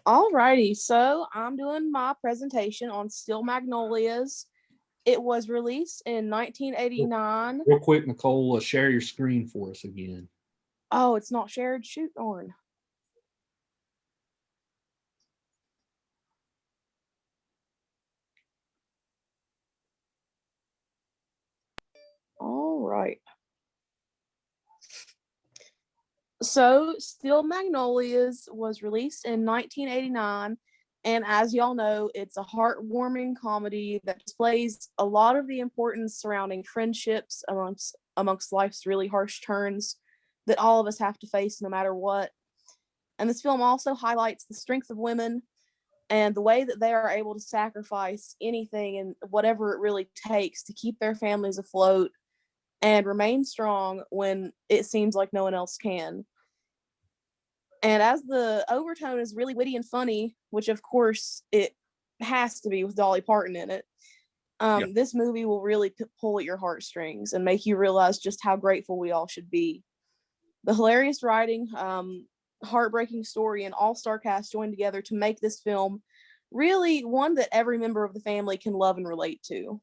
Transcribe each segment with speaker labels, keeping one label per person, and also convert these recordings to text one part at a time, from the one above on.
Speaker 1: Alrighty, so I'm doing my presentation on Steel Magnolias. It was released in
Speaker 2: Real
Speaker 1: 1989.
Speaker 2: real quick, Nicole, share your screen for us again.
Speaker 1: Oh, it's not shared. Shoot on. All right. So, Steel Magnolias was released in 1989. And as y'all know, it's a heartwarming comedy that displays a lot of the importance surrounding friendships amongst life's really harsh turns that all of us have to face no matter what. And this film also highlights the strength of women and the way that they are able to sacrifice anything and whatever it really takes to keep their families afloat and remain strong when it seems like no one else can. And as the overtone is really witty and funny, which of course it has to be with Dolly Parton in it,
Speaker 2: Yeah.
Speaker 1: this movie will really pull at your heartstrings and make you realize just how grateful we all should be. The hilarious writing, heartbreaking story, and all-star cast joined together to make this film really one that every member of the family can love and relate to.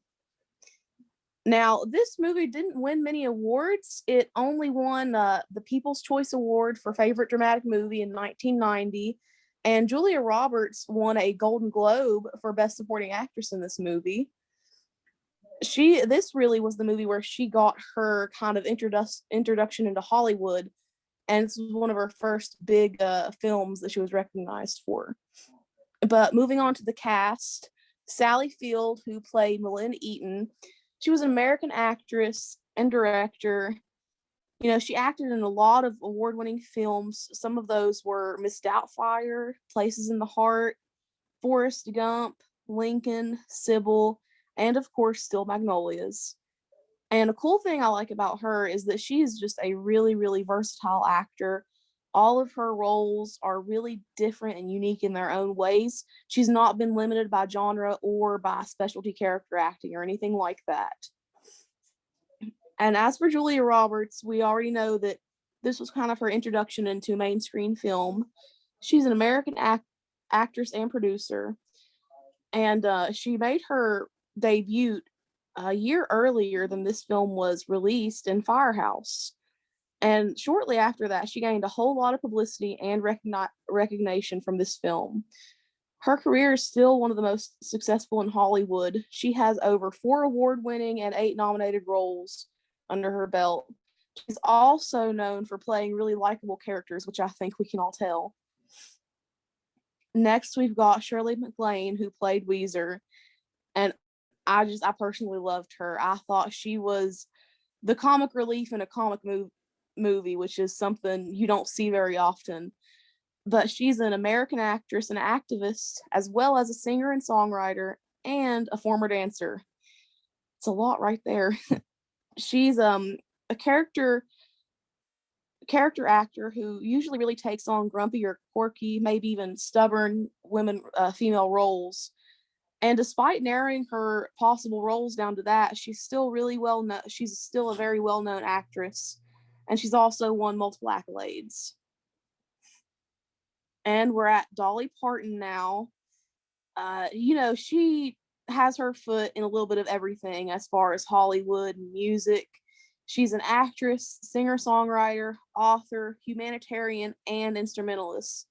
Speaker 1: Now, this movie didn't win many awards. It only won the People's Choice Award for Favorite Dramatic Movie in 1990, and Julia Roberts won a Golden Globe for Best Supporting Actress in this movie. This really was the movie where she got her kind of introduction into Hollywood, and this was one of her first big films that she was recognized for. But moving on to the cast, Sally Field, who played Melinda Eaton, she was an American actress and director. You know, she acted in a lot of award-winning films. Some of those were Miss Doubtfire, Places in the Heart, Forrest Gump, Lincoln, Sybil, and of course, Still Magnolias. And a cool thing I like about her is that she is just a really, really versatile actor. All of her roles are really different and unique in their own ways. She's not been limited by genre or by specialty character acting or anything like that. And as for Julia Roberts, we already know that this was kind of her introduction into main screen film. She's an American actress and producer, and she made her debut a year earlier than this film was released in Firehouse. And shortly after that, she gained a whole lot of publicity and recognition from this film. Her career is still one of the most successful in Hollywood. She has over 4 award-winning and 8 nominated roles under her belt. She's also known for playing really likable characters, which I think we can all tell. Next, we've got Shirley MacLaine, who played Weezer, and I personally loved her. I thought she was the comic relief in a comic movie, which is something you don't see very often. But she's an American actress and activist, as well as a singer and songwriter and a former dancer. It's a lot right there. She's a character actor who usually really takes on grumpy or quirky, maybe even stubborn female roles. And despite narrowing her possible roles down to that, she's still really well known. She's still a very well known actress, and she's also won multiple accolades. And we're at Dolly Parton now. She has her foot in a little bit of everything as far as Hollywood and music. She's an actress, singer songwriter, author, humanitarian, and instrumentalist.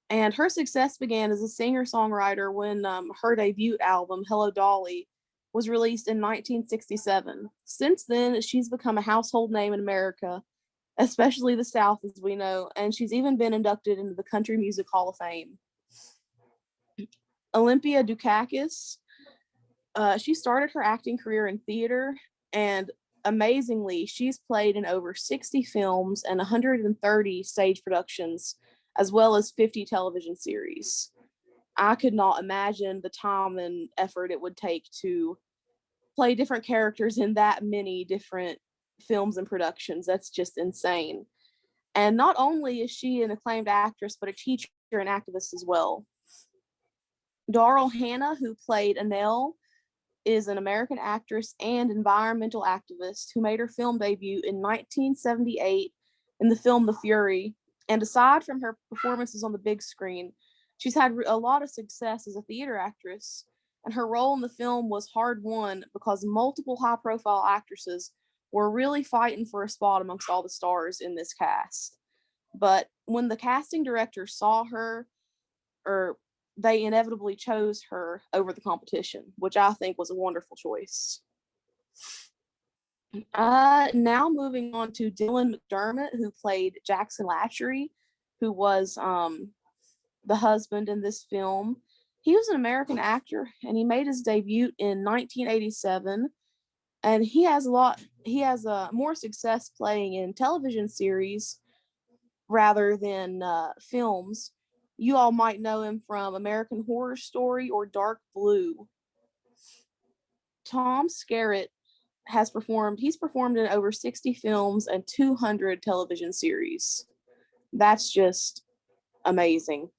Speaker 1: And her success began as a singer songwriter when her debut album, Hello Dolly, was released in 1967. Since then, she's become a household name in America, especially the South, as we know, and she's even been inducted into the Country Music Hall of Fame. Olympia Dukakis, she started her acting career in theater, and amazingly, she's played in over 60 films and 130 stage productions, as well as 50 television series. I could not imagine the time and effort it would take to play different characters in that many different films and productions. That's just insane. And not only is she an acclaimed actress, but a teacher and activist as well. Daryl Hannah, who played Annelle, is an American actress and environmental activist who made her film debut in 1978 in the film The Fury. And aside from her performances on the big screen, She's had a lot of success as a theater actress, and her role in the film was hard won because multiple high profile actresses were really fighting for a spot amongst all the stars in this cast. But when the casting director saw her, or they inevitably chose her over the competition, which I think was a wonderful choice. Now moving on to Dylan McDermott, who played Jackson Latchery, who was the husband in this film. He was an American actor, and he made his debut in 1987. And he has more success playing in television series rather than films. You all might know him from American Horror Story or Dark Blue. Tom Skerritt he's performed in over 60 films and 200 television series. That's just amazing.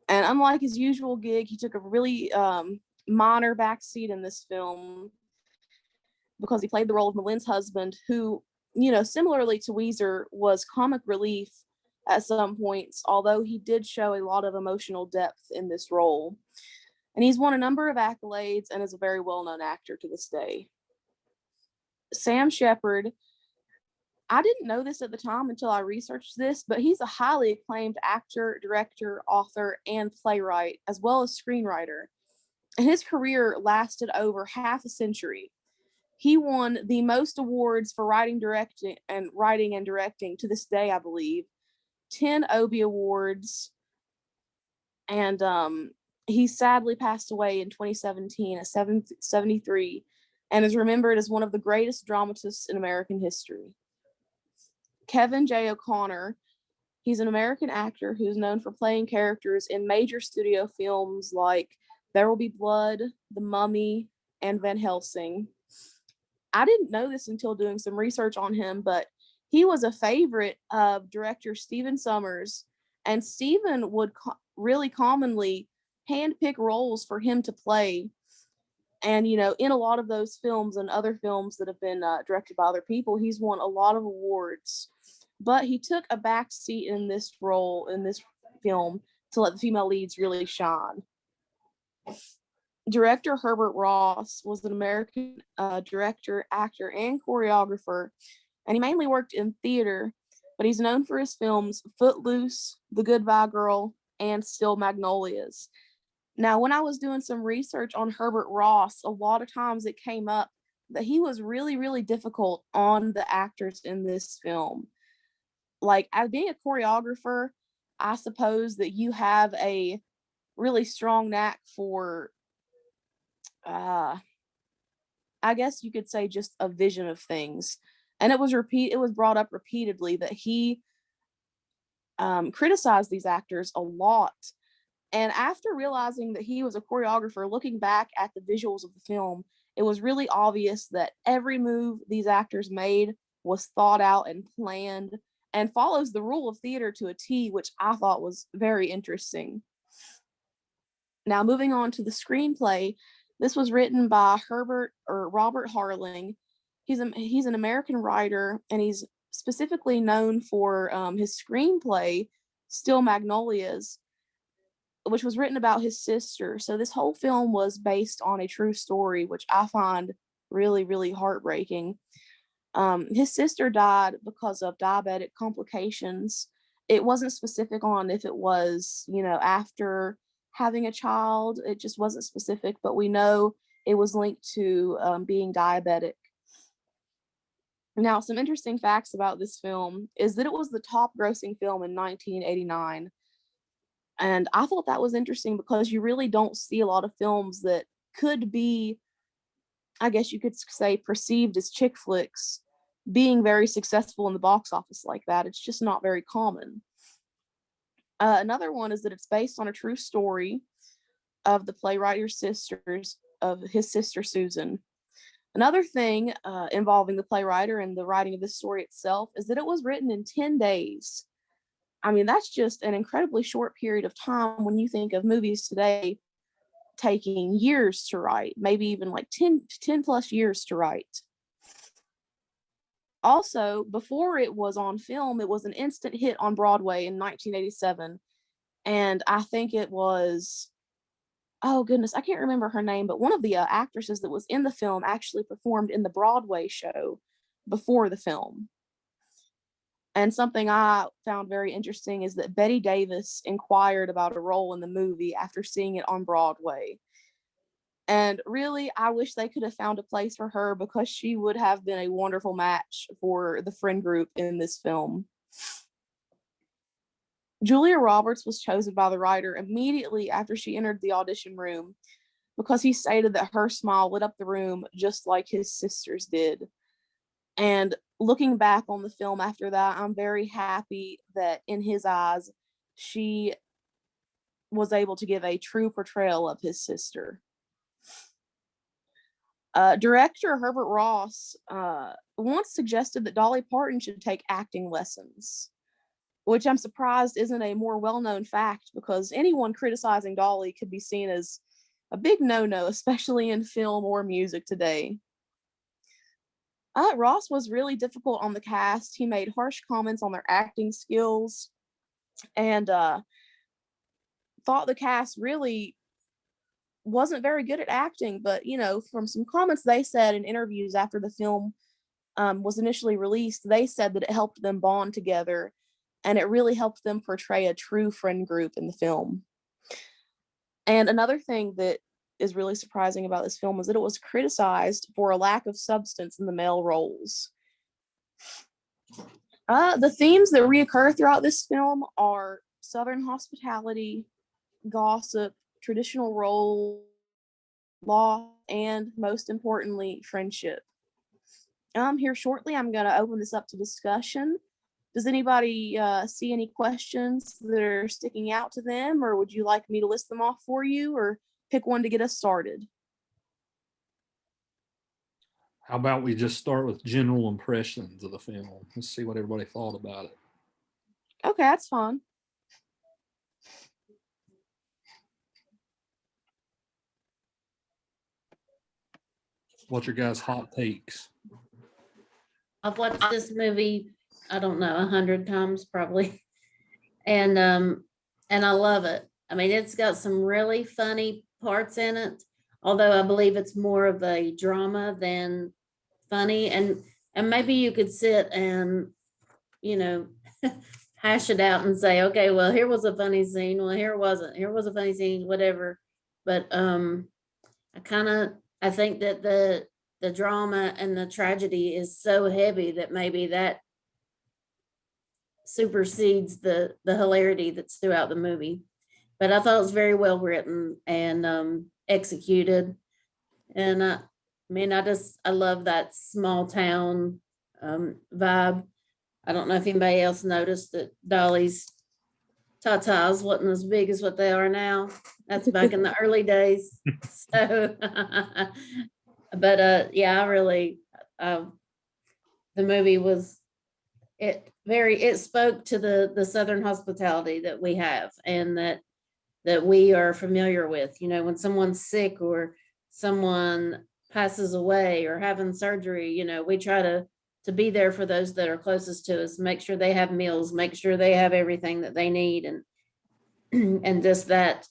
Speaker 1: And unlike his usual gig, he took a really minor backseat in this film because he played the role of Malin's husband, who, similarly to Weezer, was comic relief at some points, although he did show a lot of emotional depth in this role. And he's won a number of accolades and is a very well-known actor to this day. Sam Shepard, I didn't know this at the time until I researched this, but he's a highly acclaimed actor, director, author, and playwright, as well as screenwriter. And his career lasted over half a century. He won the most awards for writing and directing to this day, I believe. 10 Obie Awards, and he sadly passed away in 2017 at 73, and is remembered as one of the greatest dramatists in American history. Kevin J. O'Connor, he's an American actor who's known for playing characters in major studio films like There Will Be Blood, The Mummy, and Van Helsing. I didn't know this until doing some research on him, but he was a favorite of director Stephen Sommers, and Stephen would really commonly handpick roles for him to play. And, in a lot of those films and other films that have been directed by other people, he's won a lot of awards. But he took a back seat in this role, in this film, to let the female leads really shine. Director Herbert Ross was an American director, actor, and choreographer, and he mainly worked in theater, but he's known for his films Footloose, The Goodbye Girl, and Still Magnolias. Now, when I was doing some research on Herbert Ross, a lot of times it came up that he was really, really difficult on the actors in this film. Like, as being a choreographer, I suppose that you have a really strong knack for, I guess you could say, just a vision of things. And it was brought up repeatedly that he criticized these actors a lot. And after realizing that he was a choreographer, looking back at the visuals of the film, it was really obvious that every move these actors made was thought out and planned and follows the rule of theater to a T, which I thought was very interesting. Now, moving on to the screenplay, this was written by Robert Harling. He's an American writer, and he's specifically known for his screenplay, Still Magnolias, which was written about his sister. So this whole film was based on a true story, which I find really, really heartbreaking. His sister died because of diabetic complications. It wasn't specific on if it was, after having a child. It just wasn't specific, but we know it was linked to being diabetic. Now, some interesting facts about this film is that it was the top grossing film in 1989. And I thought that was interesting because you really don't see a lot of films that could be, I guess you could say, perceived as chick flicks being very successful in the box office like that. It's just not very common. Another one is that it's based on a true story of the playwriter's sisters, of his sister Susan. Another thing involving the playwright and the writing of this story itself is that it was written in 10 days. I mean, that's just an incredibly short period of time when you think of movies today taking years to write, maybe even like 10 plus years to write. Also, before it was on film, it was an instant hit on Broadway in 1987. And I think it was, oh goodness, I can't remember her name, but one of the actresses that was in the film actually performed in the Broadway show before the film. And something I found very interesting is that Betty Davis inquired about a role in the movie after seeing it on Broadway. And really, I wish they could have found a place for her because she would have been a wonderful match for the friend group in this film. Julia Roberts was chosen by the writer immediately after she entered the audition room because he stated that her smile lit up the room just like his sisters did. And looking back on the film after that, I'm very happy that in his eyes, she was able to give a true portrayal of his sister. Director Herbert Ross once suggested that Dolly Parton should take acting lessons, which I'm surprised isn't a more well-known fact because anyone criticizing Dolly could be seen as a big no-no, especially in film or music today. Ross was really difficult on the cast. He made harsh comments on their acting skills and thought the cast really wasn't very good at acting. But, you know, from some comments they said in interviews after the film was initially released, they said that it helped them bond together and it really helped them portray a true friend group in the film. And another thing that is really surprising about this film is that it was criticized for a lack of substance in the male roles. The themes that reoccur throughout this film are Southern hospitality, gossip, traditional role, law, and most importantly, friendship. Here shortly, I'm going to open this up to discussion. Does anybody see any questions that are sticking out to them, or would you like me to list them off for you, or pick one to get us started?
Speaker 2: How about we just start with general impressions of the film? Let's see what everybody thought about it.
Speaker 1: Okay, that's fine.
Speaker 2: What's your guys' hot takes?
Speaker 3: I've watched this movie, I don't know, 100 times probably. And I love it. I mean, it's got some really funny parts in it, although I believe it's more of a drama than funny. And maybe you could sit and, you know, hash it out and say, okay, well, here was a funny scene. Well, here wasn't. Here was a funny scene, whatever. But I think that the drama and the tragedy is so heavy that maybe that supersedes the hilarity that's throughout the movie. But I thought it was very well written and executed. And I mean, I love that small town vibe. I don't know if anybody else noticed that Dolly's tatas wasn't as big as what they are now. That's back in the early days. So, but yeah, I really, the movie was, it spoke to the Southern hospitality that we have and that we are familiar with. You know, when someone's sick or someone passes away or having surgery, you know, we try to be there for those that are closest to us, make sure they have meals, make sure they have everything that they need. And and just that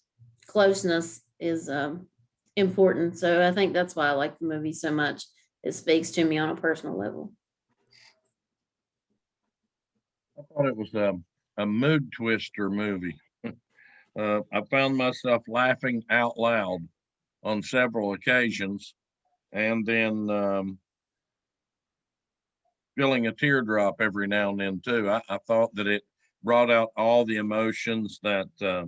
Speaker 3: closeness is important. So I think that's why I like the movie so much. It speaks to me on a personal level.
Speaker 4: I thought it was a mood twister movie. I found myself laughing out loud on several occasions and then feeling a teardrop every now and then too. I thought that it brought out all the emotions that a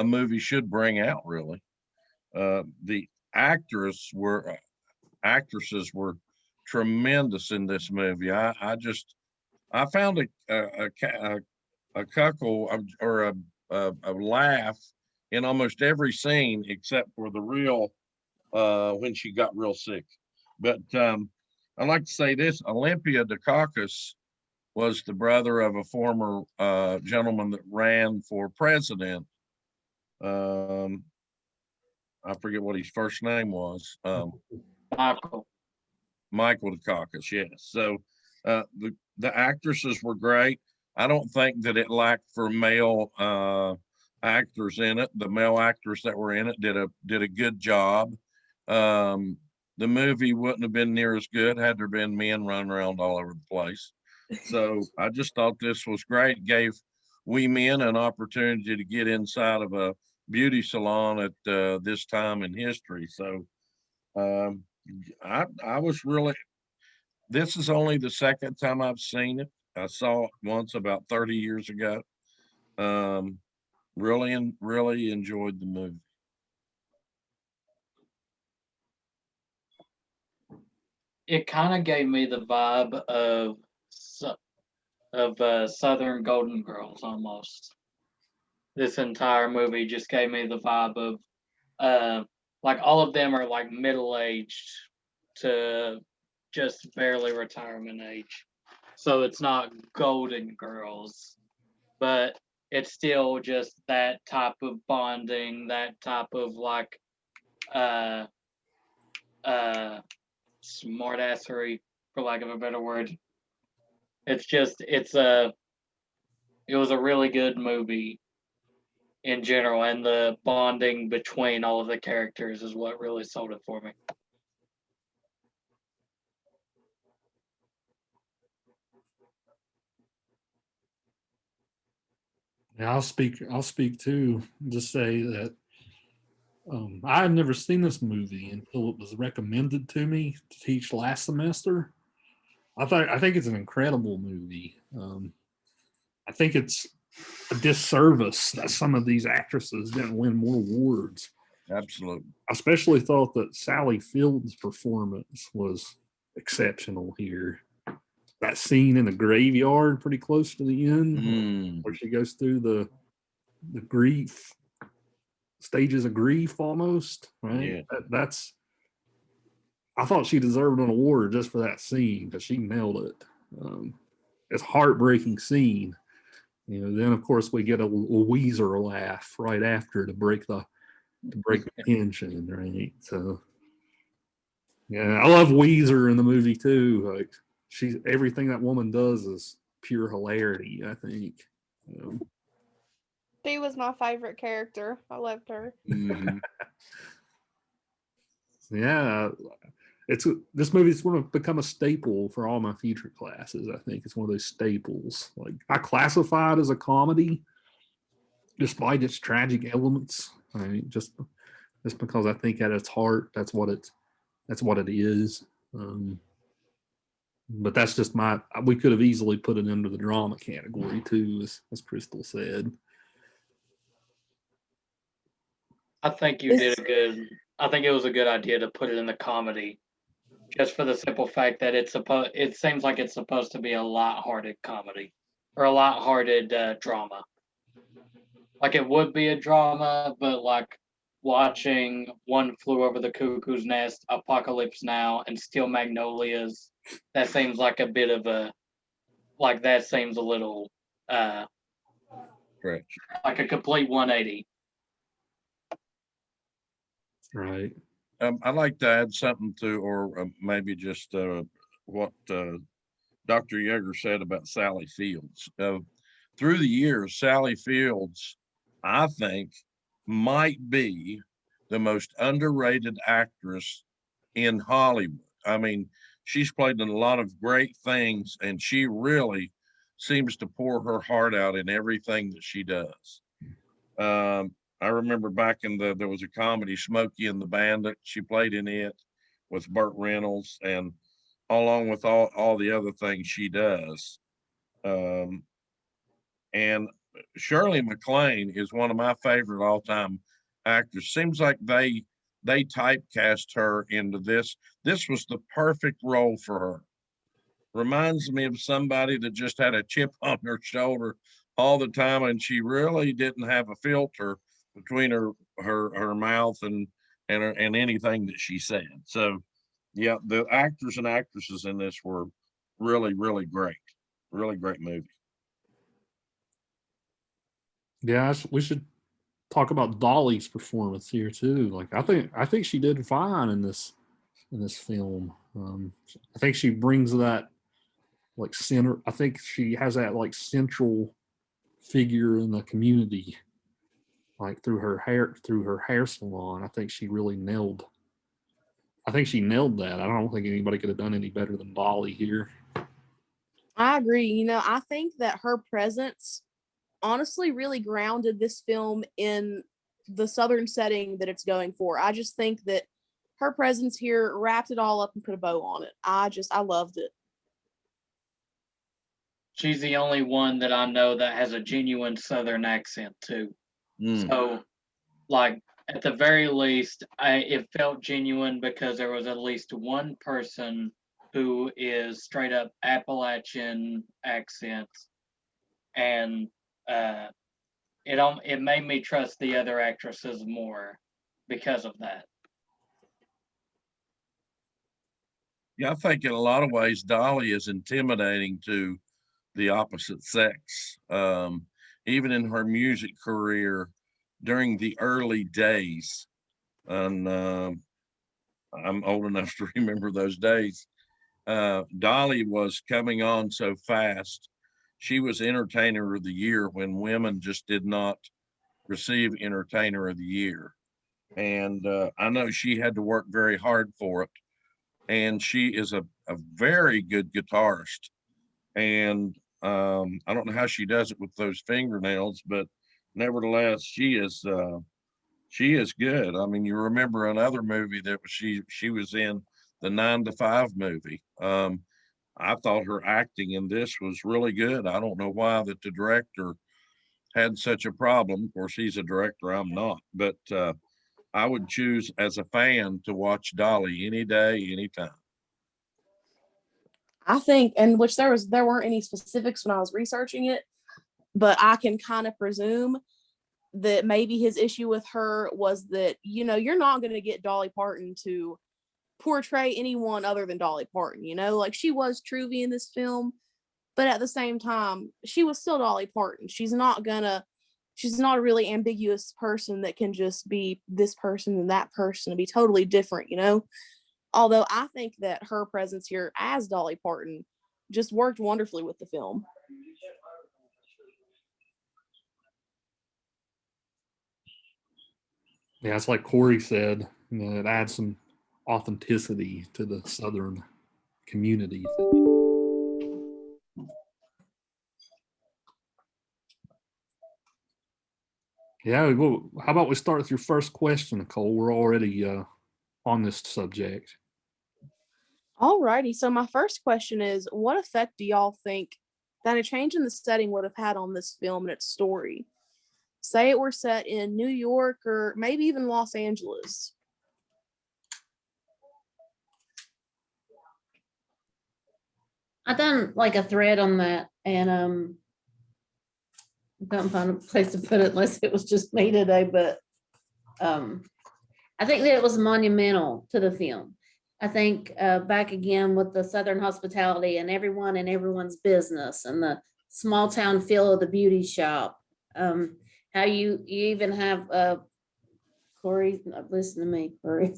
Speaker 4: movie should bring out. Really, the actresses were tremendous in this movie. I found a cuckle or a laugh in almost every scene except for the real when she got real sick. But I'd like to say this: Olympia Dukakis was the brother of a former gentleman that ran for president. I forget what his first name was. Michael Dukakis, yes. So the actresses were great. I don't think that it lacked for male actors in it. The male actors that were in it did a good job. The movie wouldn't have been near as good had there been men running around all over the place. So I just thought this was great. Gave we men an opportunity to get inside of a beauty salon at this time in history. So um, I was really. This is only the second time I've seen it. I saw it once about 30 years ago. Um, really and really enjoyed the movie.
Speaker 5: It kind of gave me the vibe of Southern Golden Girls almost. This entire movie just gave me the vibe of like all of them are like middle aged to just barely retirement age. So it's not Golden Girls, but it's still just that type of bonding, that type of like uh smartassery, for lack of a better word. It's just it was a really good movie in general, and the bonding between all of the characters is what really sold it for me.
Speaker 2: Yeah, I'll speak too. Just say that I had never seen this movie until it was recommended to me to teach last semester. I think it's an incredible movie. I think it's a disservice that some of these actresses didn't win more awards.
Speaker 4: Absolutely.
Speaker 2: I especially thought that Sally Field's performance was exceptional here. That scene in the graveyard, pretty close to the end, where she goes through the grief stages of grief almost, right?
Speaker 4: Yeah.
Speaker 2: That's I thought she deserved an award just for that scene because she nailed it. It's a heartbreaking scene. You know, then of course we get a Weezer laugh right after to break the tension, right? So yeah, I love Weezer in the movie too. Like she's everything that woman does is pure hilarity, I think.
Speaker 1: She was my favorite character. I loved her.
Speaker 4: Mhm.
Speaker 2: Yeah, this movie's going to become a staple for all my future classes. I think it's one of those staples. Like I classify it as a comedy, despite its tragic elements. I mean, just because I think at its heart, that's what it is. But that's just my. We could have easily put it into the drama category too, as Crystal said.
Speaker 5: I think you did a good. I think it was a good idea to put it in the comedy, just for the simple fact that it's supposed. It seems like it's supposed to be a light-hearted comedy or a light-hearted drama. Like it would be a drama, but like watching One Flew Over the Cuckoo's Nest, Apocalypse Now, and Still Magnolias, that seems like a bit of a like that seems a little
Speaker 4: Correct.
Speaker 5: like a complete 180.
Speaker 2: Right.
Speaker 4: I'd like to add something to, or maybe just what Dr. Yeager said about Sally Fields. Through the years, Sally Fields, I think, might be the most underrated actress in Hollywood. I mean, she's played in a lot of great things, and she really seems to pour her heart out in everything that she does. I remember back in there was a comedy, Smokey and the Bandit. She played in it with Burt Reynolds, and along with all the other things she does. Um, and Shirley MacLaine is one of my favorite all time actors. Seems like they typecast her into this. This was the perfect role for her. Reminds me of somebody that just had a chip on her shoulder all the time, and she really didn't have a filter between her mouth and anything that she said. So yeah, the actors and actresses in this were really great. Really great movie.
Speaker 2: Yeah, we should talk about Dolly's performance here too. Like I think she did fine in this film. I think she brings that like center. I think she has that like central figure in the community like through her hair salon. I think she really nailed. I think she nailed that. I don't think anybody could have done any better than Dolly here.
Speaker 1: I agree. You know, I think that her presence honestly really grounded this film in the Southern setting that it's going for. I just think that her presence here wrapped it all up and put a bow on it. I loved it.
Speaker 5: She's the only one that I know that has a genuine Southern accent too.
Speaker 4: Mm.
Speaker 5: So, like at the very least, it felt genuine because there was at least one person who is straight up Appalachian accent, and it made me trust the other actresses more because of that.
Speaker 4: Yeah, I think in a lot of ways, Dolly is intimidating to the opposite sex. Even in her music career during the early days, and I'm old enough to remember those days. Dolly was coming on so fast. She was Entertainer of the Year when women just did not receive Entertainer of the Year. And I know she had to work very hard for it. And she is a very good guitarist. And I don't know how she does it with those fingernails, but nevertheless, she is good. I mean, you remember another movie that she was in, the 9 to 5 movie. I thought her acting in this was really good. I don't know why that the director had such a problem. Of course, he's a director, I'm not, but I would choose as a fan to watch Dolly any day, anytime.
Speaker 1: I think, and which there weren't any specifics when I was researching it, but I can kind of presume that maybe his issue with her was that, you know, you're not going to get Dolly Parton to portray anyone other than Dolly Parton, you know, like she was Truvy in this film, but at the same time, she was still Dolly Parton. She's not a really ambiguous person that can just be this person and that person and be totally different, you know? Although I think that her presence here as Dolly Parton just worked wonderfully with the film.
Speaker 2: Yeah, it's like Corey said, you know, it adds some authenticity to the Southern community. Yeah, well, how about we start with your first question, Nicole? We're already on this subject.
Speaker 1: Alrighty, so my first question is, what effect do y'all think that a change in the setting would have had on this film and its story? Say it were set in New York or maybe even Los Angeles.
Speaker 3: I done like a thread on that, and couldn't find a place to put it unless it was just me today, but I think that it was monumental to the film. I think back again with the Southern hospitality and everyone and everyone's business and the small town feel of the beauty shop. How you even have Corey, listen to me, Corey.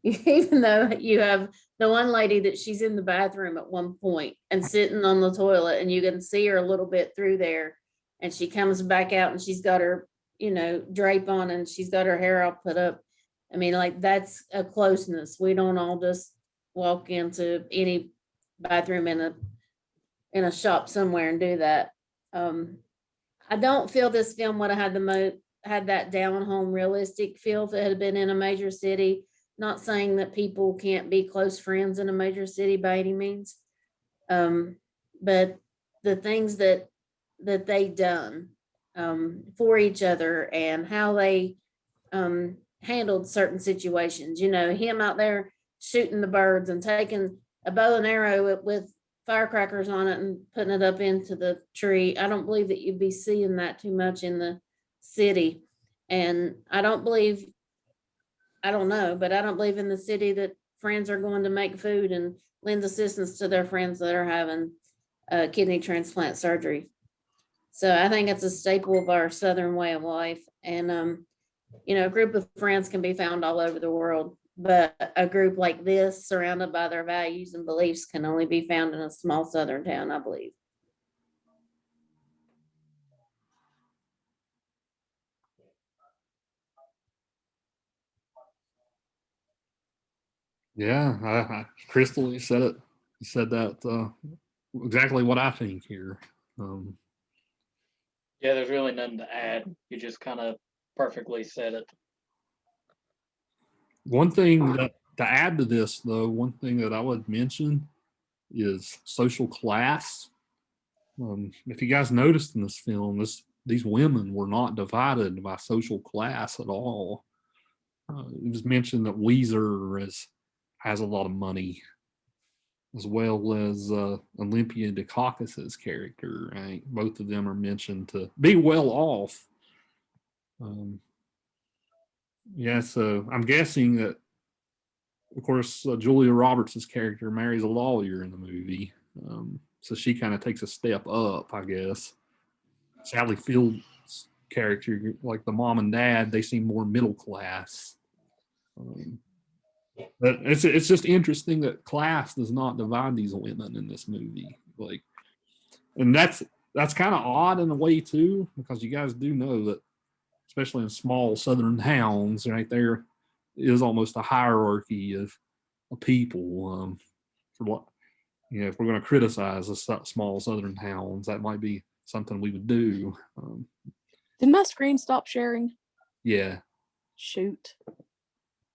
Speaker 3: Even though you have the one lady that she's in the bathroom at one point and sitting on the toilet, and you can see her a little bit through there, and she comes back out and she's got her, you know, drape on and she's got her hair all put up. I mean, like that's a closeness. We don't all just walk into any bathroom in a shop somewhere and do that. I don't feel this film would have had that down home realistic feel if it had been in a major city. Not saying that people can't be close friends in a major city by any means, but the things that they done for each other and how they handled certain situations. You know, him out there shooting the birds and taking a bow and arrow with firecrackers on it and putting it up into the tree. I don't believe that you'd be seeing that too much in the city. And I don't believe, I don't know, but I don't believe in the city that friends are going to make food and lend assistance to their friends that are having kidney transplant surgery. So I think it's a staple of our Southern way of life. And, you know, a group of friends can be found all over the world, but a group like this, surrounded by their values and beliefs, can only be found in a small Southern town, I believe.
Speaker 2: Yeah, Crystal, you said it. You said that exactly what I think here. Um,
Speaker 5: Yeah, there's really nothing to add. You just kind of perfectly said it.
Speaker 2: One thing that to add to this, though, one thing that I would mention is social class. If you guys noticed in this film, these women were not divided by social class at all. It was mentioned that Weezer has a lot of money, as well as Olympia Dukakis's character. Right? Both of them are mentioned to be well off. Yeah, so I'm guessing that, of course, Julia Roberts' character marries a lawyer in the movie. So she kind of takes a step up, I guess. Sally Field's character, like the mom and dad, they seem more middle class. But it's just interesting that class does not divide these women in this movie. Like, and that's kind of odd in a way too, because you guys do know that, especially in small southern towns, right, there is almost a hierarchy of people. For what, if we're going to criticize the small southern towns, that might be something we would do.
Speaker 1: Did my screen stop sharing?
Speaker 2: Yeah.
Speaker 1: Shoot.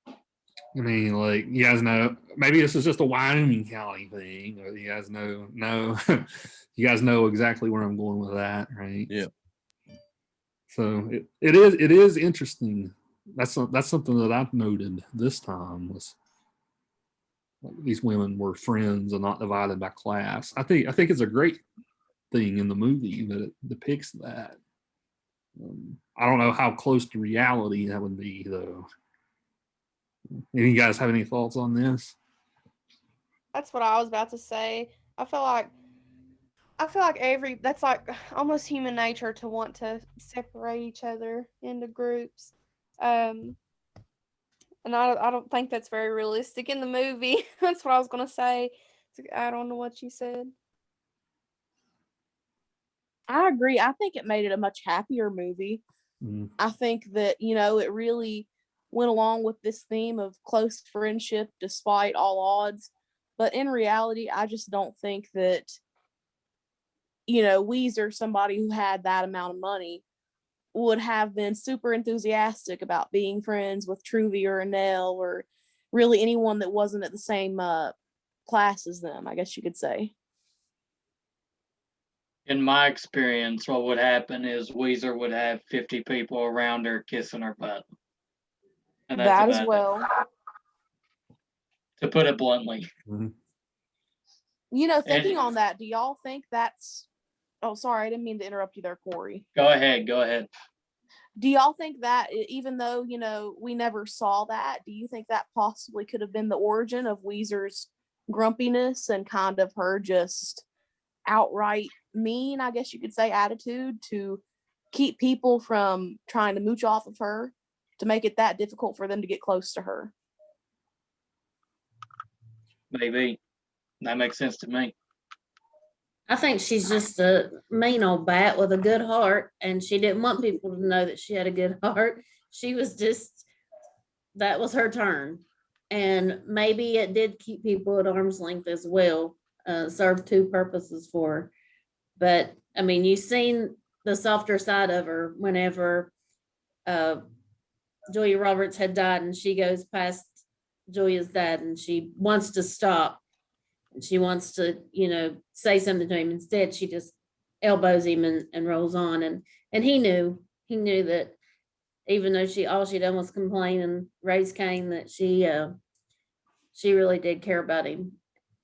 Speaker 2: I mean, like, you guys know, maybe this is just a Wyoming County thing, or you guys know, no, you guys know exactly where I'm going with that, right?
Speaker 4: Yeah.
Speaker 2: So it is interesting. That's something that I've noted this time was these women were friends and not divided by class. I think it's a great thing in the movie that it depicts that. I don't know how close to reality that would be, though. Any of you guys have any thoughts on this?
Speaker 6: That's what I was about to say. I feel like that's like almost human nature to want to separate each other into groups. And I don't think that's very realistic in the movie. That's what I was gonna say to add on to what you said.
Speaker 1: I agree. I think it made it a much happier movie.
Speaker 2: Mm.
Speaker 1: I think that, it really went along with this theme of close friendship despite all odds. But in reality, I just don't think that, Weezer, somebody who had that amount of money, would have been super enthusiastic about being friends with Truvy or Nell or really anyone that wasn't at the same class as them, I guess you could say.
Speaker 5: In my experience, what would happen is Weezer would have 50 people around her kissing her butt. And that's
Speaker 1: That as
Speaker 5: about
Speaker 1: well.
Speaker 5: it, to put it bluntly.
Speaker 2: Mhm.
Speaker 1: Thinking on that, do y'all think that's... Oh, sorry, I didn't mean to interrupt you there, Corey.
Speaker 5: Go ahead.
Speaker 1: Do y'all think that, even though, we never saw that, do you think that possibly could have been the origin of Weezer's grumpiness and kind of her just outright mean, I guess you could say, attitude to keep people from trying to mooch off of her, to make it that difficult for them to get close to her?
Speaker 5: Maybe. That makes sense to me.
Speaker 3: I think she's just a mean old bat with a good heart, and she didn't want people to know that she had a good heart. She was just, that was her turn. And maybe it did keep people at arm's length as well, served two purposes for her. But I mean, you've seen the softer side of her whenever Julia Roberts had died, and she goes past Julia's dad and she wants to stop. And she wants to, say something to him. Instead, she just elbows him and rolls on. And he knew that even though all she done was complain and raise Cain, that she really did care about him.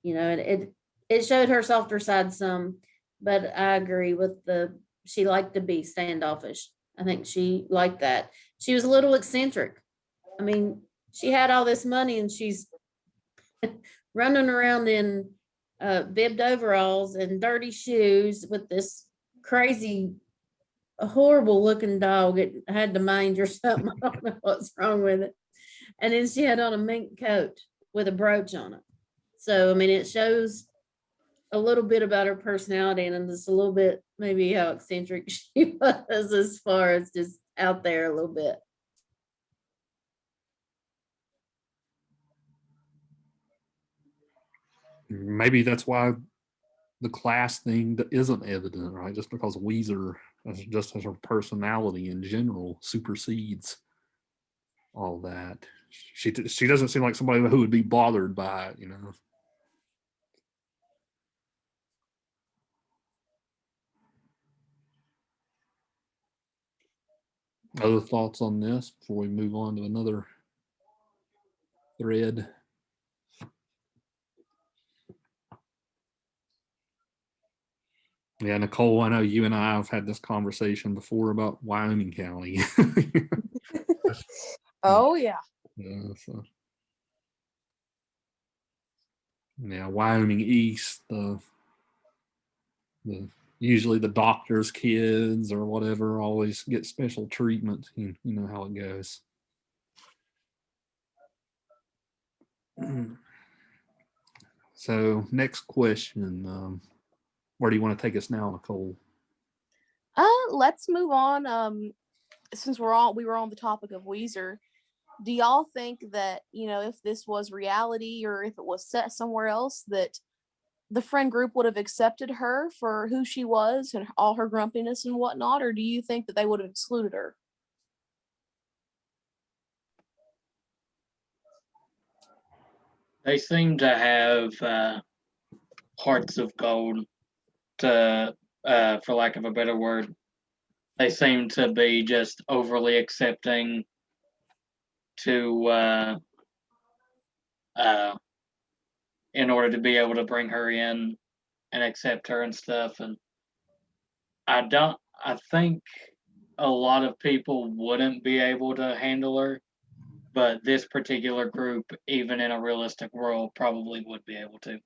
Speaker 3: And it showed her softer side some, but I agree with she liked to be standoffish. I think she liked that. She was a little eccentric. I mean, she had all this money and she's running around in bibbed overalls and dirty shoes with this crazy, horrible looking dog. It had the mange or something. I don't know what's wrong with it. And then she had on a mink coat with a brooch on it. So, I mean, it shows a little bit about her personality and just a little bit maybe how eccentric she was as far as just out there a little bit.
Speaker 2: maybe that's why the class thing isn't evident, right? Just because Weezer, just as her personality in general, supersedes all that. She doesn't seem like somebody who would be bothered by it, you know. Other thoughts on this before we move on to another thread? Yeah, Nicole, I know you and I have had this conversation before about Wyoming County.
Speaker 1: Oh yeah.
Speaker 2: Yeah, so. Yeah, Wyoming East, the usually the doctor's kids or whatever always get special treatment. You know how it goes. So next question, where do you want to take us now, Nicole?
Speaker 1: Let's move on. Since we were on the topic of Weezer, do y'all think that, you know, if this was reality or if it was set somewhere else, that the friend group would have accepted her for who she was and all her grumpiness and whatnot, or do you think that they would have excluded her?
Speaker 5: They seem to have hearts of gold, to for lack of a better word. They seem to be just overly accepting to in order to be able to bring her in and accept her and stuff. And I think a lot of people wouldn't be able to handle her, but this particular group, even in a realistic world, probably would be able to.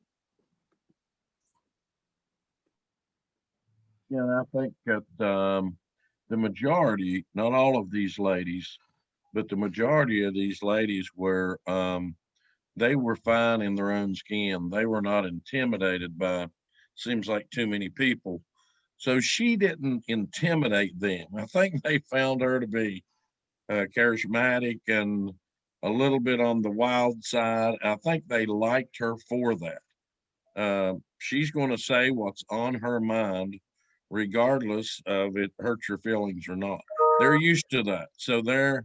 Speaker 4: Yeah, and I think that the majority, not all of these ladies, but the majority of these ladies were they were fine in their own skin. They were not intimidated by seems like too many people. So she didn't intimidate them. I think they found her to be charismatic and a little bit on the wild side. I think they liked her for that. She's going to say what's on her mind, regardless of it hurts your feelings or not. They're used to that, so they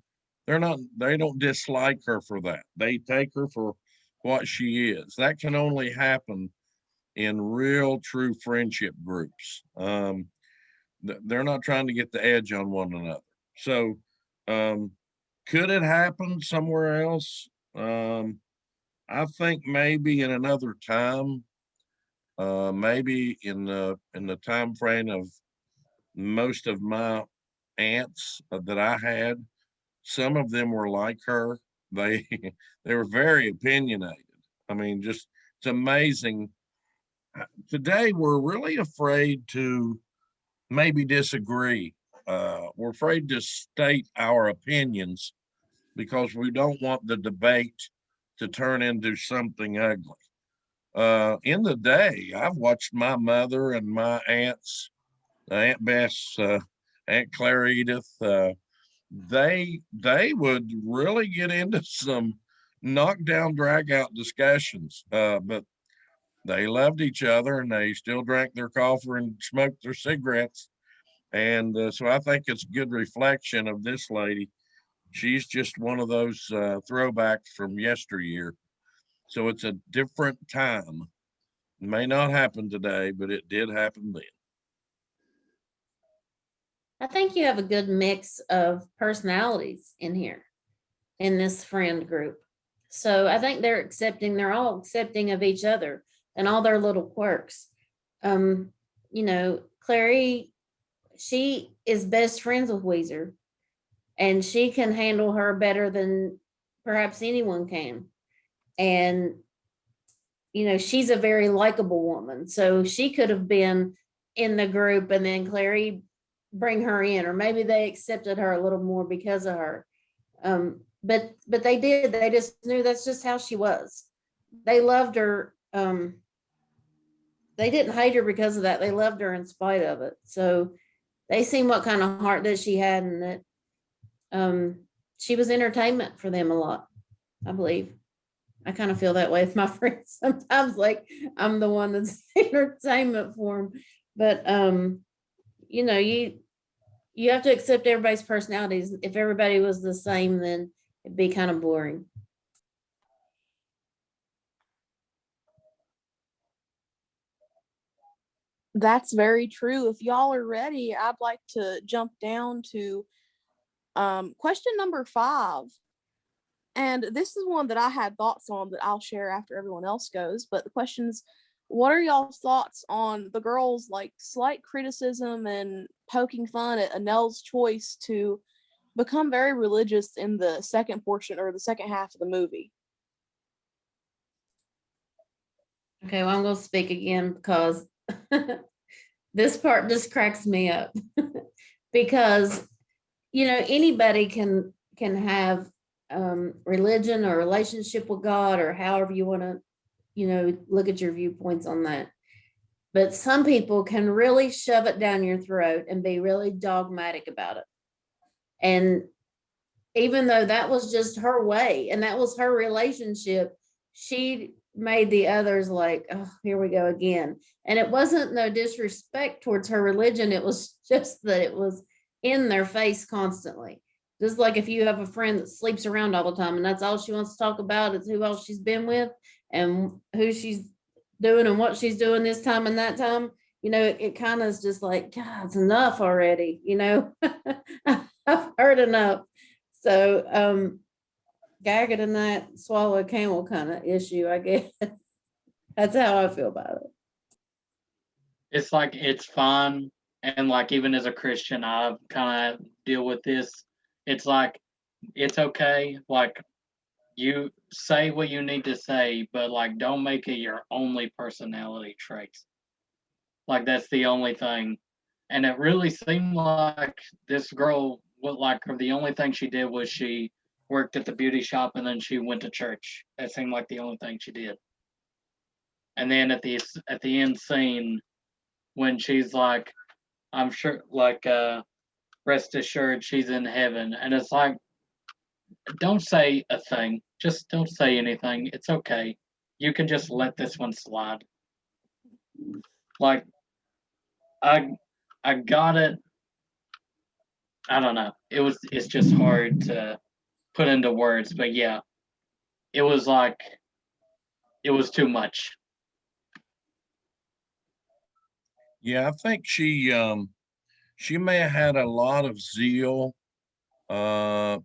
Speaker 4: don't dislike her for that. They take her for what she is. That can only happen in real, true friendship groups. They're not trying to get the edge on one another. So, um, could it happen somewhere else? I think maybe in another time, maybe in the time frame of most of my aunts that I had, some of them were like her. They they were very opinionated. I mean, just it's amazing. Today we're really afraid to maybe disagree. We're afraid to state our opinions because we don't want the debate to turn into something ugly. In the day, I've watched my mother and my aunts, Aunt Bess, Aunt Claire Edith, they would really get into some knockdown, drag out discussions. But they loved each other and they still drank their coffee and smoked their cigarettes. And so I think it's a good reflection of this lady. She's just one of those throwbacks from yesteryear. So it's a different time. It may not happen today, but it did happen then.
Speaker 3: I think you have a good mix of personalities in here in this friend group. So I think they're all accepting of each other and all their little quirks. You know, Clary, she is best friends with Weezer and she can handle her better than perhaps anyone can. And, you know, she's a very likable woman. So she could have been in the group and then Clary bring her in, or maybe they accepted her a little more because of her. But they did. They just knew that's just how she was. They loved her. They didn't hate her because of that. They loved her in spite of it. So they seen what kind of heart that she had, and that she was entertainment for them a lot, I believe. I kind of feel that way with my friends sometimes, like I'm the one that's entertainment for them. But you know, you have to accept everybody's personalities. If everybody was the same, then it'd be kind of boring.
Speaker 1: That's very true. If y'all are ready, I'd like to jump down to question number 5. And this is one that I had thoughts on that I'll share after everyone else goes. But the question is, what are y'all's thoughts on the girls' like slight criticism and poking fun at Annelle's choice to become very religious in the second portion or the second half of the movie?
Speaker 3: Okay, well, I'm going to speak again because this part just cracks me up because, you know, anybody can have religion or relationship with God or however you want to, you know, look at your viewpoints on that. But some people can really shove it down your throat and be really dogmatic about it. And even though that was just her way and that was her relationship, she made the others like, oh, here we go again. And it wasn't no disrespect towards her religion. It was just that it was in their face constantly. Just like if you have a friend that sleeps around all the time and that's all she wants to talk about is who else she's been with and who she's doing and what she's doing this time and that time, you know, it kind of is just like, God, it's enough already, you know. I've heard enough. So gag it in that swallow a camel kind of issue, I guess. That's how I feel about it.
Speaker 5: It's like it's fun, and like even as a Christian, I kind of deal with this. It's like it's okay, like you say what you need to say, but like don't make it your only personality traits. Like that's the only thing. And it really seemed like this girl, what like the only thing she did was she worked at the beauty shop and then she went to church. That seemed like the only thing she did. And then at the end scene, when she's like, I'm sure, like, rest assured she's in heaven, and it's like, don't say a thing. Just don't say anything. It's okay. You can just let this one slide. Like, I I got it. I don't know. It's just hard to put into words, but yeah, it was like it was too much.
Speaker 4: Yeah, I think she may have had a lot of zeal, uh,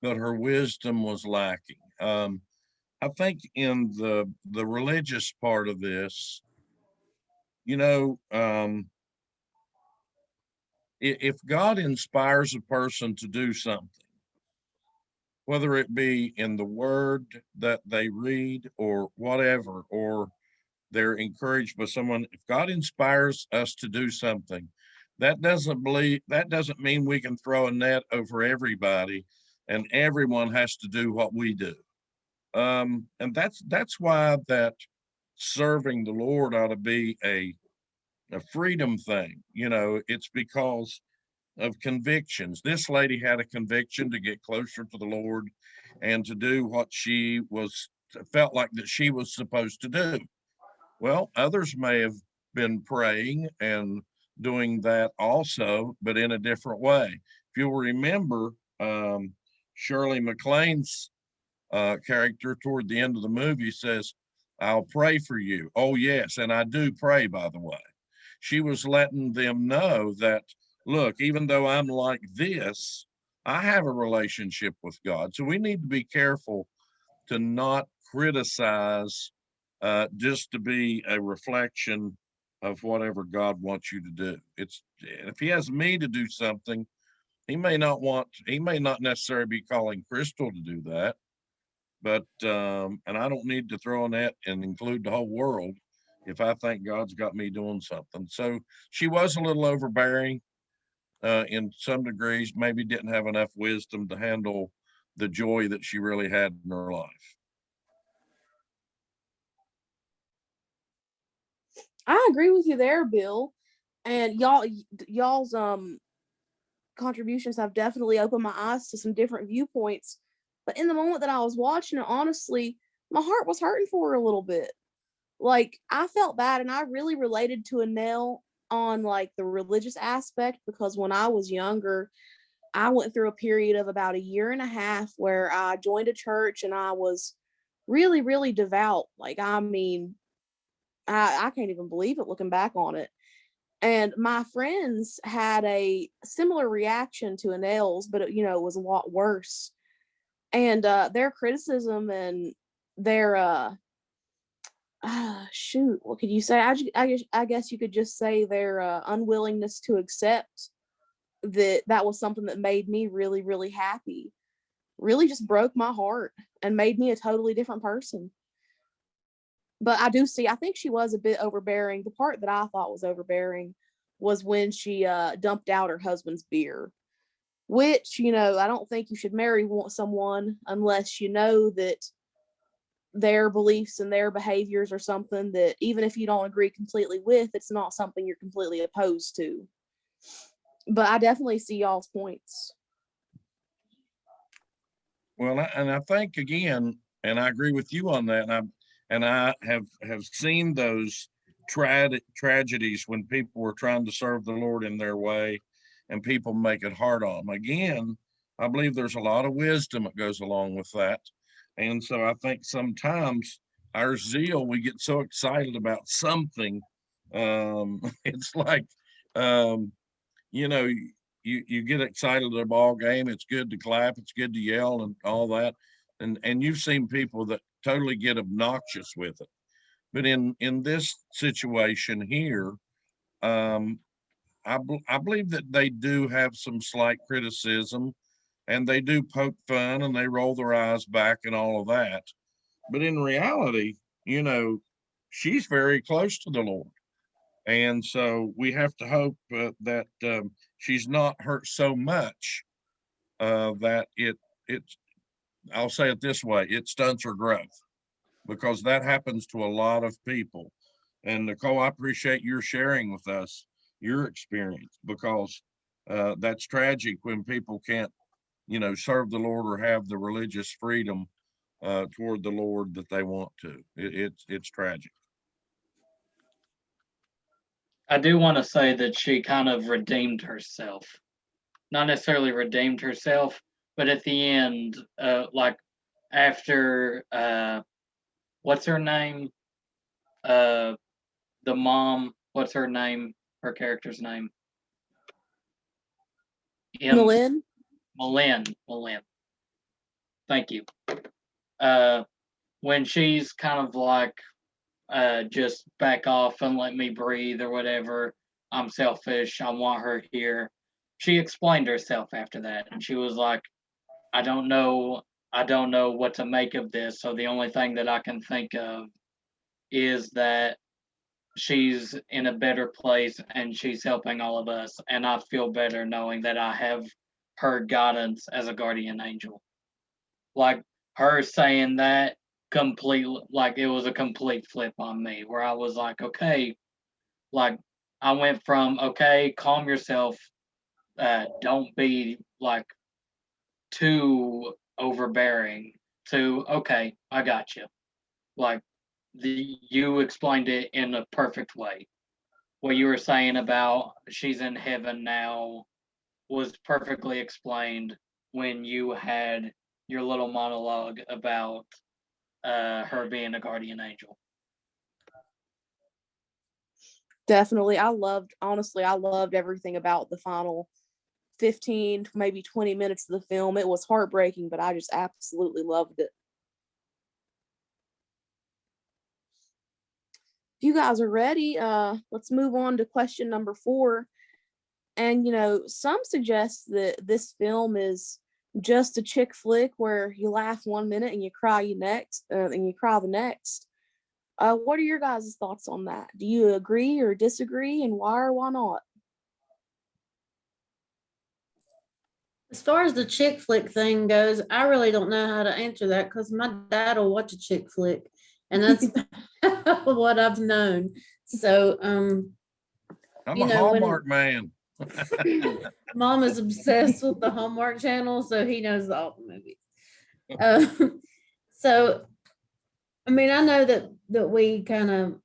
Speaker 4: but her wisdom was lacking. I think in the religious part of this, you know, if God inspires a person to do something, whether it be in the word that they read or whatever, or they're encouraged by someone, if God inspires us to do something, that doesn't mean we can throw a net over everybody and everyone has to do what we do. And that's why that serving the Lord ought to be a freedom thing. You know, it's because of convictions. This lady had a conviction to get closer to the Lord and to do what she was felt like that she was supposed to do. Well, others may have been praying and doing that also, but in a different way. If you'll remember, Shirley MacLaine's character toward the end of the movie says, I'll pray for you. Oh, yes. And I do pray, by the way. She was letting them know that, look, even though I'm like this, I have a relationship with God. So we need to be careful to not criticize just to be a reflection of whatever God wants you to do. It's if he has me to do something, he may not necessarily be calling Crystal to do that, but and I don't need to throw in that and include the whole world if I think God's got me doing something. So she was a little overbearing in some degrees, maybe didn't have enough wisdom to handle the joy that she really had in her life.
Speaker 1: I agree with you there, Bill. And y'all's contributions have definitely opened my eyes to some different viewpoints. But in the moment that I was watching it, honestly, my heart was hurting for her a little bit. Like, I felt bad, and I really related to Annelle on like the religious aspect, because when I was younger, I went through a period of about a year and a half where I joined a church and I was really, really devout. Like, I mean, I can't even believe it looking back on it. And my friends had a similar reaction to Annelle's, but it was a lot worse. And their criticism and their shoot, what could you say? I guess you could just say their unwillingness to accept that was something that made me really, really happy. Really just broke my heart and made me a totally different person. But I think she was a bit overbearing. The part that I thought was overbearing was when she dumped out her husband's beer, which, I don't think you should marry someone unless you know that their beliefs and their behaviors are something that, even if you don't agree completely with, it's not something you're completely opposed to. But I definitely see y'all's points.
Speaker 4: Well, and I think again, and I agree with you on that. And I have seen those tragedies when people were trying to serve the Lord in their way, and people make it hard on them. Again, I believe there's a lot of wisdom that goes along with that, and so I think sometimes our zeal, we get so excited about something. It's like, you know, you get excited at a ball game. It's good to clap. It's good to yell and all that. And you've seen people that totally get obnoxious with it. But in this situation here, I believe that they do have some slight criticism, and they do poke fun and they roll their eyes back and all of that. But in reality, she's very close to the Lord. And so we have to hope that she's not hurt so much that I'll say it this way, it stunts her growth, because that happens to a lot of people. And Nicole, I appreciate your sharing with us your experience, because that's tragic when people can't, serve the Lord or have the religious freedom toward the Lord that they want to. It's tragic.
Speaker 5: I do want to say that she kind of redeemed herself. Not necessarily redeemed herself, but at the end, like after what's her name? The mom, what's her name? Her character's name?
Speaker 1: Malin?
Speaker 5: Malin. Thank you. When she's kind of like, just back off and let me breathe or whatever. I'm selfish. I want her here. She explained herself after that, and she was like, I don't know what to make of this. So the only thing that I can think of is that she's in a better place and she's helping all of us. And I feel better knowing that I have her guidance as a guardian angel. Like, her saying that completely, like, it was a complete flip on me, where I was like, okay, like, I went from, okay, calm yourself, don't be like too overbearing, to, okay, I got you. Like, you explained it in a perfect way. What you were saying about she's in heaven now was perfectly explained when you had your little monologue about her being a guardian angel.
Speaker 1: Definitely. I loved everything about the final 15, maybe 20 minutes of the film. It was heartbreaking, but I just absolutely loved it. If you guys are ready, let's move on to question number 4. And, some suggest that this film is just a chick flick where you laugh one minute and you cry the next. What are your guys' thoughts on that? Do you agree or disagree, and why or why not?
Speaker 3: As far as the chick flick thing goes, I really don't know how to answer that, because my dad will watch a chick flick, and that's what I've known. So,
Speaker 4: I'm a Hallmark man.
Speaker 3: Mom is obsessed with the Hallmark Channel, so he knows all the movies. So I mean, I know that we kind of,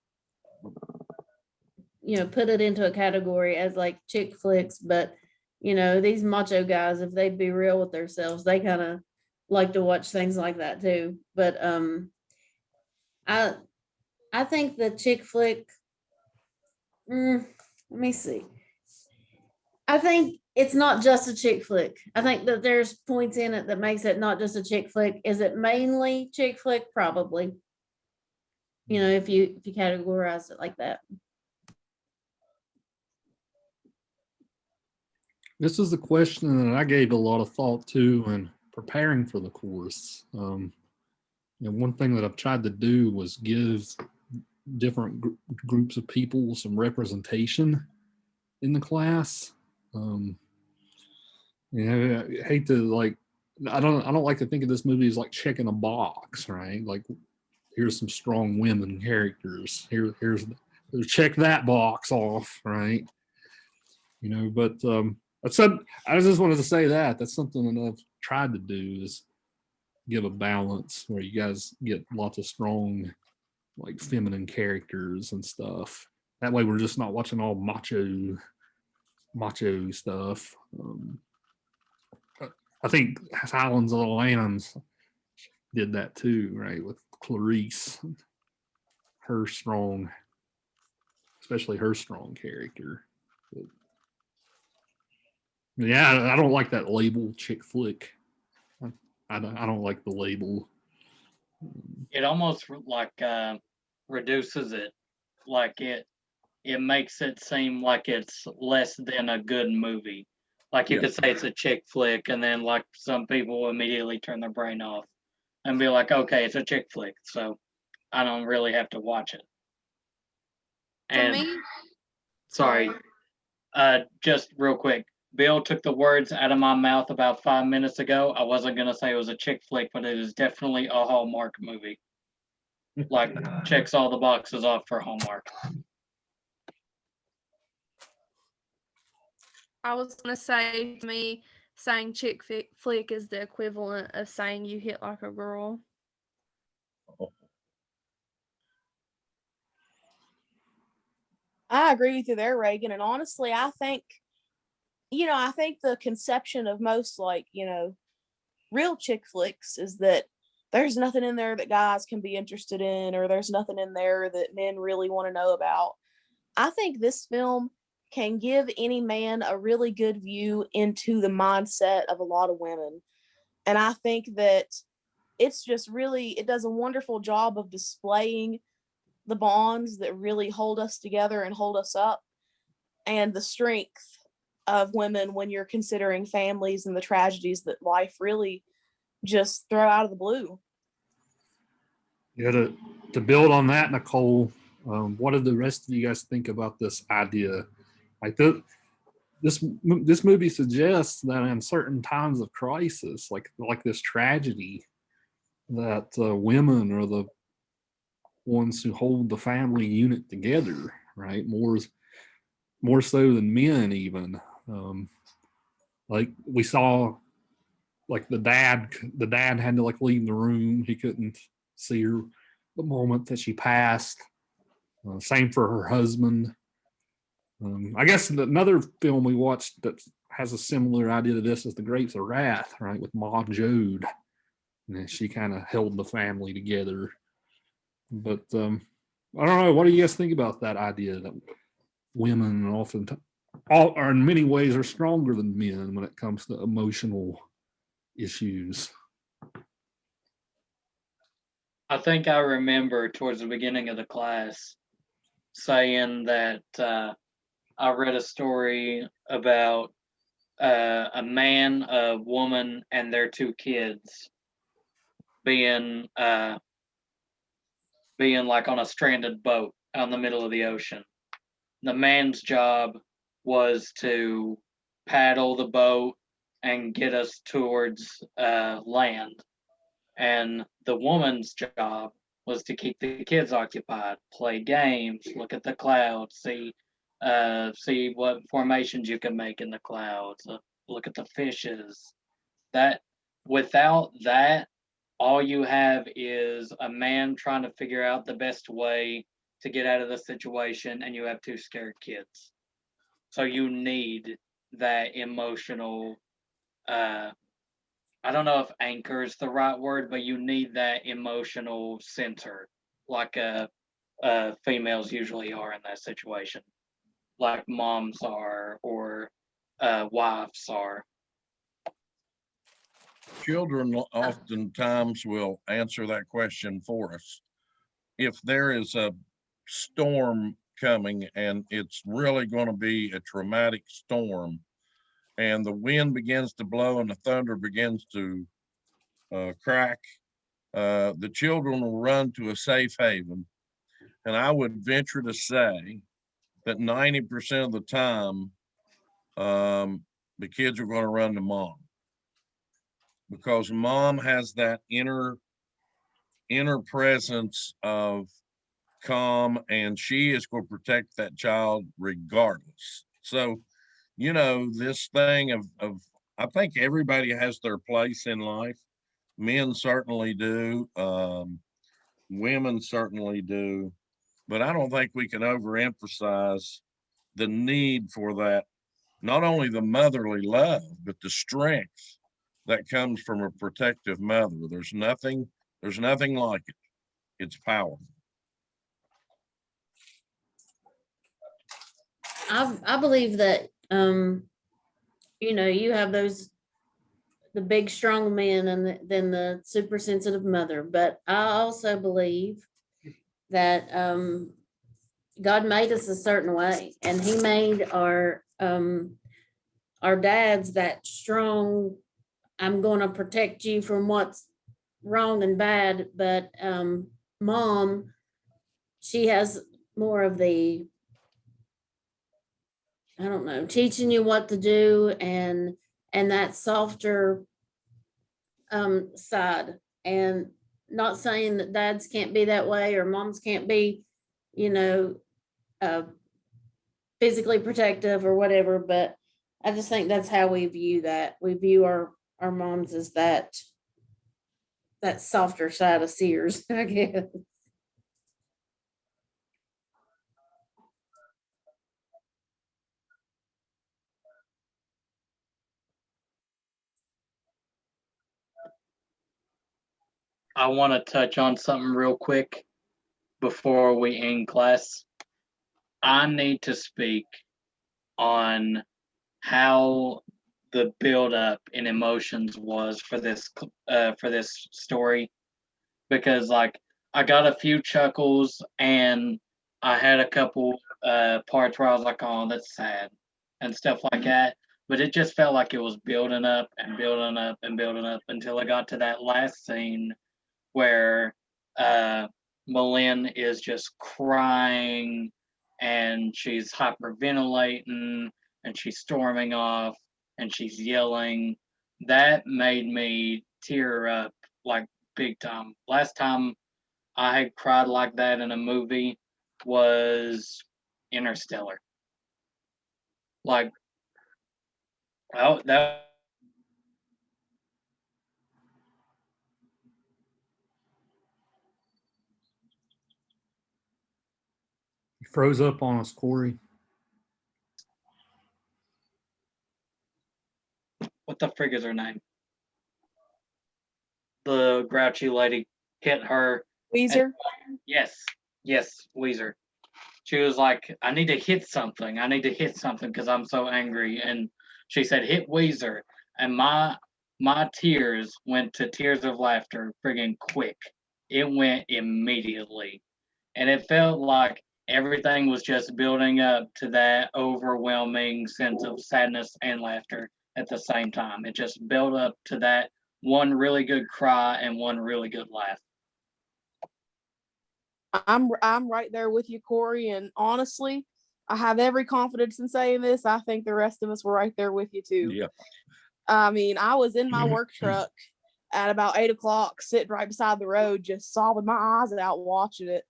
Speaker 3: put it into a category as like chick flicks, but these macho guys, if they'd be real with themselves, they kind of like to watch things like that too. But I I think the chick flick. Let me see. I think it's not just a chick flick. I think that there's points in it that makes it not just a chick flick. Is it mainly chick flick? Probably. If you categorize it like that.
Speaker 2: This is a question that I gave a lot of thought to in preparing for the course. One thing that I've tried to do was give different groups of people some representation in the class. I hate to I don't like to think of this movie as like checking a box, right? Like, here's some strong women characters. Here's check that box off, right? But I just wanted to say that's something that I've tried to do, is give a balance where you guys get lots of strong, like, feminine characters and stuff. That way we're just not watching all macho stuff. I think Silence of the Lambs did that too, right? With Clarice, especially her strong character. But, yeah, I don't like that label chick flick. I don't like the label.
Speaker 5: It almost like reduces it, like it makes it seem like it's less than a good movie. Like you could say it's a chick flick, and then like some people immediately turn their brain off and be like, okay, it's a chick flick, so I don't really have to watch it.
Speaker 6: To
Speaker 5: And
Speaker 6: me,
Speaker 5: sorry, just real quick, Bill took the words out of my mouth about 5 minutes ago. I wasn't gonna say it was a chick flick, but it is definitely a Hallmark movie. Like, checks all the boxes off for Hallmark.
Speaker 6: I was gonna say, to me, saying chick flick is the equivalent of saying you hit like a girl.
Speaker 1: I agree with you there, Reagan. And honestly, I think the conception of most, real chick flicks is that there's nothing in there that guys can be interested in, or there's nothing in there that men really want to know about. I think this film can give any man a really good view into the mindset of a lot of women. And I think that it does a wonderful job of displaying the bonds that really hold us together and hold us up, and the strength of women when you're considering families and the tragedies that life really just throw out of the blue.
Speaker 2: Yeah, to build on that, Nicole, what did the rest of you guys think about this idea? Like, this movie suggests that in certain times of crisis, like this tragedy, that women are the ones who hold the family unit together, right? More so than men, even. Like, we saw, like, the dad had to like leave the room. He couldn't see her the moment that she passed. Same for her husband. I guess another film we watched that has a similar idea to this is The Grapes of Wrath, right, with Maud Jode. And she kind of held the family together. But I don't know. What do you guys think about that idea that women often, or in many ways, are stronger than men when it comes to emotional issues?
Speaker 5: I think I remember towards the beginning of the class saying that I read a story about a man, a woman, and their 2 kids being like on a stranded boat out in the middle of the ocean. The man's job was to paddle the boat and get us towards land, and the woman's job was to keep the kids occupied, play games, look at the clouds, see what formations you can make in the clouds, look at the fishes. That Without that, all you have is a man trying to figure out the best way to get out of the situation, and you have two scared kids. So you need that emotional, I don't know if anchor is the right word, but you need that emotional center, like females usually are in that situation, like moms are or wives are.
Speaker 4: Children oftentimes will answer that question for us. If there is a storm coming and it's really going to be a traumatic storm, and the wind begins to blow and the thunder begins to crack, the children will run to a safe haven. And I would venture to say that 90% of the time, the kids are going to run to mom, because mom has that inner presence of calm, and she is going to protect that child regardless. So, this thing of I think everybody has their place in life. Men certainly do. Women certainly do. But I don't think we can overemphasize the need for that, not only the motherly love, but the strength that comes from a protective mother. There's nothing like it. It's powerful.
Speaker 3: I believe that you have the big strong men and then the super sensitive mother, but I also believe that God made us a certain way, and He made our dads that strong. I'm going to protect you from what's wrong and bad, but mom, she has more of the, I don't know, teaching you what to do and that softer side. And not saying that dads can't be that way or moms can't be, physically protective or whatever, but I just think that's how we view that. We view our moms as that softer side of Sears, I guess.
Speaker 5: I want to touch on something real quick before we end class. I need to speak on how the build up in emotions was for this story, because like I got a few chuckles and I had a couple parts where I was like, oh, that's sad and stuff like that. But it just felt like it was building up and building up and building up until I got to that last scene where Malin is just crying and she's hyperventilating and she's storming off and she's yelling. That made me tear up like big time. Last time I had cried like that in a movie was Interstellar. Like, oh, that
Speaker 2: You froze up on us, Corey.
Speaker 5: what the frig is her name? The grouchy lady hit her.
Speaker 1: Weezer.
Speaker 5: Yes, Weezer. She was like, I need to hit something because I'm so angry. And she said, hit Weezer. And my tears went to tears of laughter friggin' quick. It went immediately. And it felt like everything was just building up to that overwhelming sense of sadness and laughter at the same time. It just built up to that one really good cry and one really good laugh.
Speaker 1: I'm right there with you, Corey. And honestly, I have every confidence in saying this. I think the rest of us were right there with you too.
Speaker 4: Yeah.
Speaker 1: I mean, I was in my work truck at about 8 o'clock, sitting right beside the road, just sobbing my eyes out watching it.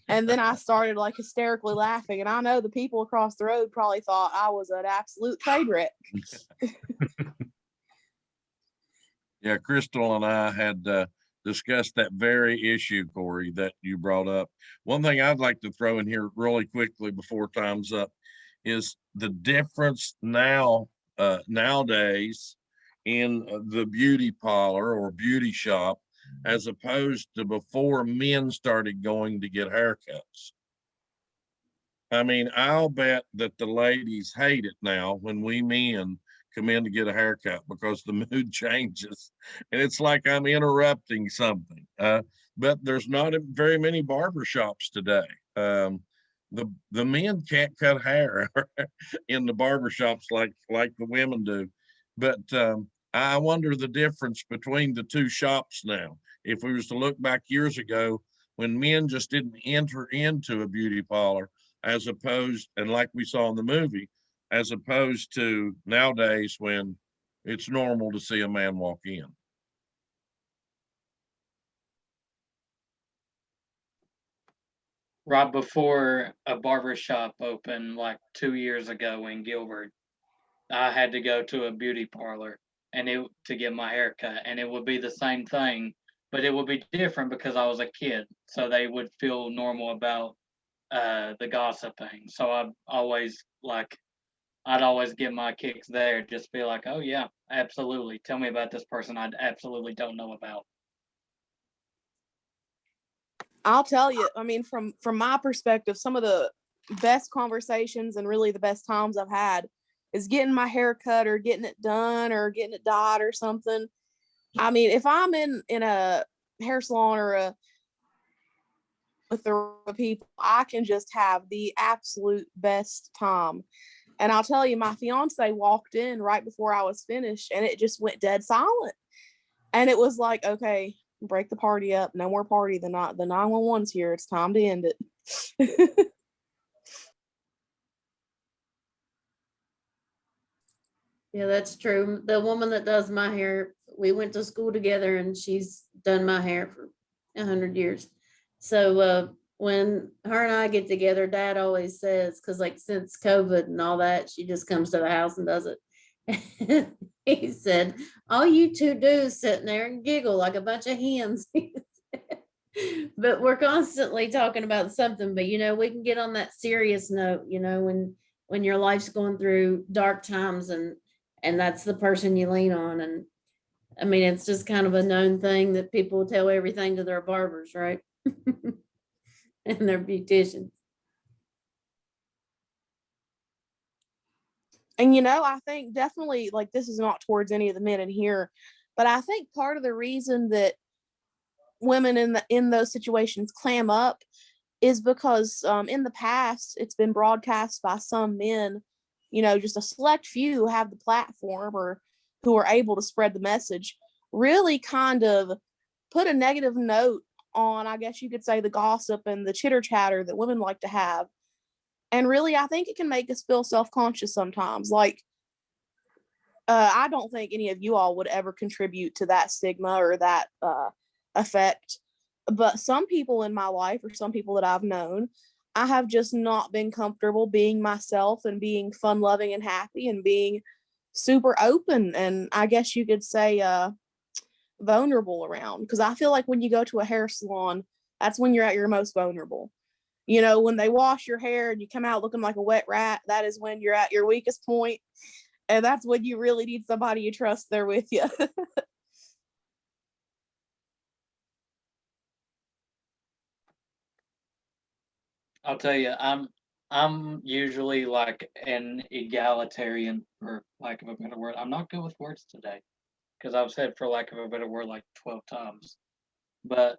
Speaker 1: And then I started like hysterically laughing. And I know the people across the road probably thought I was an absolute train wreck.
Speaker 4: Yeah, Crystal and I had discuss that very issue, Corey, that you brought up. One thing I'd like to throw in here really quickly before time's up is the difference nowadays in the beauty parlor or beauty shop as opposed to before men started going to get haircuts. I mean, I'll bet that the ladies hate it now when we men come in to get a haircut because the mood changes and it's like I'm interrupting something. But there's not very many barber shops today. The men can't cut hair in the barber shops like the women do. But I wonder the difference between the two shops now. If we was to look back years ago when men just didn't enter into a beauty parlor, as opposed, and like we saw in the movie, as opposed to nowadays when it's normal to see a man walk in.
Speaker 5: Right before a barber shop opened like 2 years ago in Gilbert, I had to go to a beauty parlor to get my hair cut, and it would be the same thing, but it would be different because I was a kid, so they would feel normal about the gossiping. So I'd always get my kicks there, just be like, oh yeah, absolutely. Tell me about this person I absolutely don't know about.
Speaker 1: I'll tell you, I mean, from my perspective, some of the best conversations and really the best times I've had is getting my hair cut or getting it done or getting it dyed or something. I mean, if I'm in a hair salon or with the people, I can just have the absolute best time. And I'll tell you, my fiance walked in right before I was finished and it just went dead silent. And it was like, okay, break the party up. No more party. The 911's here. It's time to end it.
Speaker 3: Yeah, that's true. The woman that does my hair, we went to school together and she's done my hair for 100 years. So when her and I get together, Dad always says, because like since COVID and all that, she just comes to the house and does it. He said, all you two do is sit there and giggle like a bunch of hens. But we're constantly talking about something, but we can get on that serious note, when your life's going through dark times and that's the person you lean on. And I mean, it's just kind of a known thing that people tell everything to their barbers, right? And their beauticians.
Speaker 1: And I think definitely, like, this is not towards any of the men in here, but I think part of the reason that women in those situations clam up is because in the past it's been broadcast by some men, just a select few who have the platform or who are able to spread the message, really kind of put a negative note on, I guess you could say, the gossip and the chitter chatter that women like to have. And really, I think it can make us feel self-conscious sometimes. Like, I don't think any of you all would ever contribute to that stigma or that effect. But some people in my life, or some people that I've known, I have just not been comfortable being myself and being fun loving and happy and being super open. And I guess you could say vulnerable around. Because I feel like when you go to a hair salon, that's when you're at your most vulnerable. When they wash your hair and you come out looking like a wet rat, that is when you're at your weakest point. And that's when you really need somebody you trust there with you.
Speaker 5: I'll tell you, I'm usually like an egalitarian, for lack of a better word. I'm not good with words today because I've said for lack of a better word like 12 times. But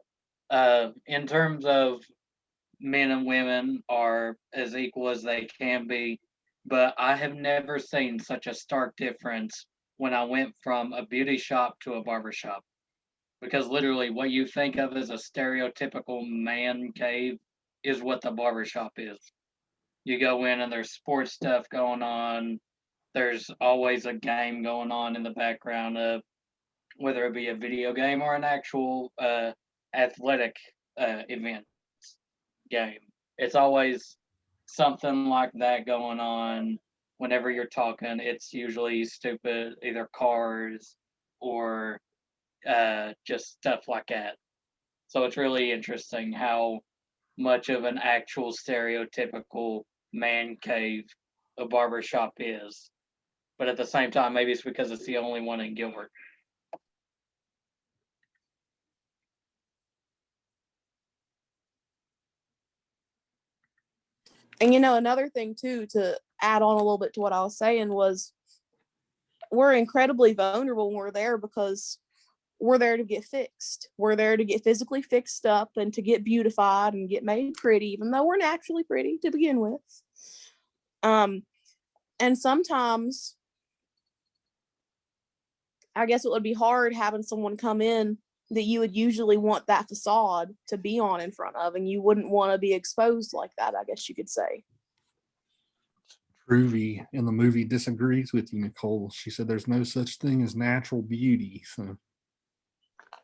Speaker 5: in terms of men and women are as equal as they can be, but I have never seen such a stark difference when I went from a beauty shop to a barber shop. Because literally, what you think of as a stereotypical man cave is what the barber shop is. You go in and there's sports stuff going on. There's always a game going on in the background of whether it be a video game or an actual athletic event game. It's always something like that going on. Whenever you're talking, it's usually stupid, either cars or just stuff like that. So it's really interesting how much of an actual stereotypical man cave a barbershop is. But at the same time, maybe it's because it's the only one in Gilbert.
Speaker 1: And another thing too, to add on a little bit to what I was saying, was we're incredibly vulnerable when we're there because we're there to get fixed. We're there to get physically fixed up and to get beautified and get made pretty, even though we're naturally pretty to begin with. And sometimes I guess it would be hard having someone come in that you would usually want that facade to be on in front of, and you wouldn't want to be exposed like that, I guess you could say.
Speaker 2: Groovy in the movie disagrees with you, Nicole. She said there's no such thing as natural beauty. So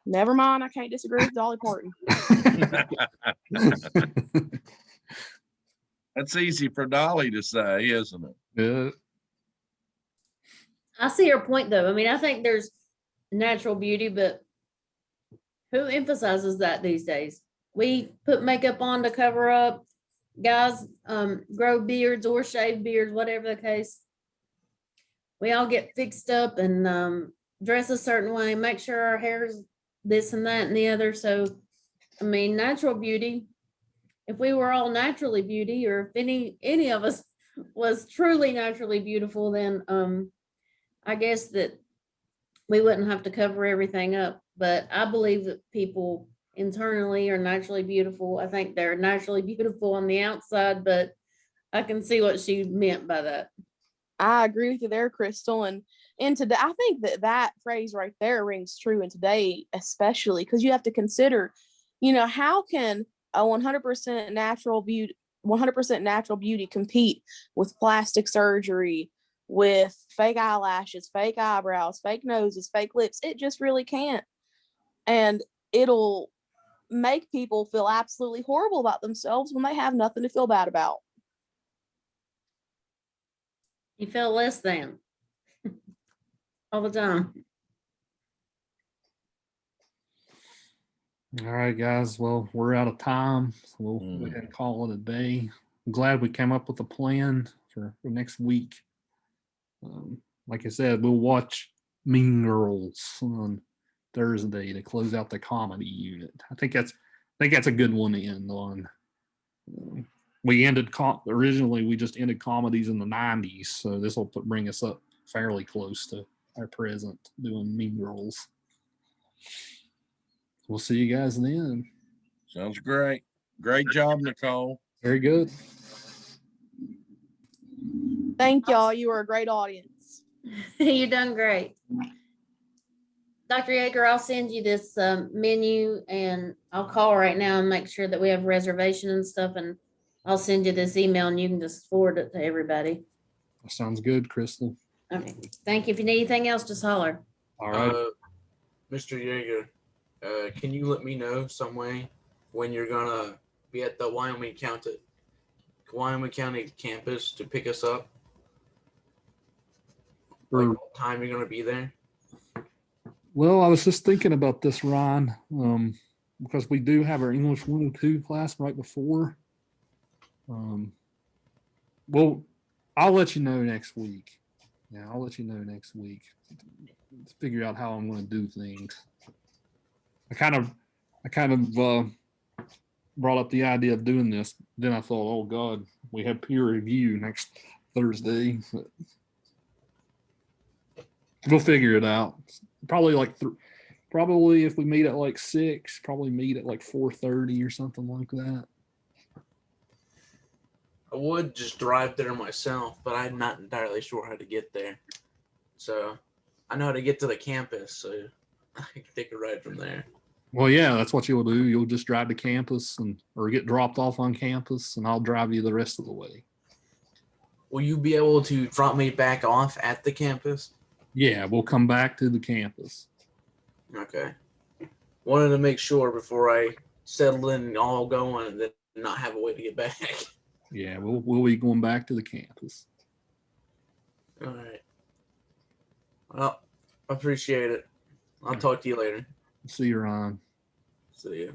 Speaker 1: Never mind, I can't disagree with Dolly Parton.
Speaker 4: That's easy for Dolly to say, isn't it?
Speaker 2: Yeah.
Speaker 3: I see her point though. I mean, I think there's natural beauty, but who emphasizes that these days? We put makeup on to cover up. Guys grow beards or shave beards, whatever the case. We all get fixed up and dress a certain way, make sure our hair's this and that and the other. So, I mean, natural beauty, if we were all naturally beauty, or if any of us was truly naturally beautiful, then I guess that we wouldn't have to cover everything up. But I believe that people internally are naturally beautiful. I think they're naturally beautiful on the outside, but I can see what she meant by that.
Speaker 1: I agree with you there, Crystal. And today, I think that phrase right there rings true in today, especially because you have to consider, how can a 100% natural beauty compete with plastic surgery, with fake eyelashes, fake eyebrows, fake noses, fake lips? It just really can't. And it'll make people feel absolutely horrible about themselves when they have nothing to feel bad about.
Speaker 3: You feel less than all the time.
Speaker 2: All right, guys. Well, we're out of time. So we'll go ahead and call it a day. I'm glad we came up with a plan for next week. Like I said, we'll watch Mean Girls on Thursday to close out the comedy unit. I think that's a good one to end on. We ended originally. We just ended comedies in the '90s, so this will bring us up fairly close to our present doing Mean Girls. We'll see you guys then.
Speaker 4: Sounds great. Great job, Nicole.
Speaker 2: Very good.
Speaker 1: Thank y'all. You were a great audience.
Speaker 3: You done great. Dr. Yeager, I'll send you this menu, and I'll call right now and make sure that we have reservation and stuff, and I'll send you this email and you can just forward it to everybody.
Speaker 2: That sounds good, Crystal.
Speaker 3: Okay. Thank you. If you need anything else, just holler.
Speaker 2: All right.
Speaker 7: Mr. Yeager, can you let me know some way when you're gonna be at the Wyoming County campus to pick us up? Like what time you're gonna be there?
Speaker 2: Well, I was just thinking about this, Ron, because we do have our English 102 class right before. Well, I'll let you know next week. Yeah, I'll let you know next week. Let's figure out how I'm going to do things. I kind of brought up the idea of doing this. Then I thought, oh God, we have peer review next Thursday. But we'll figure it out. Probably probably if we meet at like 6, probably meet at like 4:30 or something like that.
Speaker 7: I would just drive there myself, but I'm not entirely sure how to get there. So I know how to get to the campus, so I can take a ride from there.
Speaker 2: Well, yeah, that's what you'll do. You'll just drive to campus or get dropped off on campus, and I'll drive you the rest of the way.
Speaker 7: Will you be able to drop me back off at the campus?
Speaker 2: Yeah, we'll come back to the campus.
Speaker 7: Okay. Wanted to make sure before I settle in and all going and then not have a way to get back.
Speaker 2: Yeah, we'll be going back to the campus.
Speaker 7: All right. Well, I appreciate it. I'll talk to you later.
Speaker 2: See you, Ryan.
Speaker 7: See ya.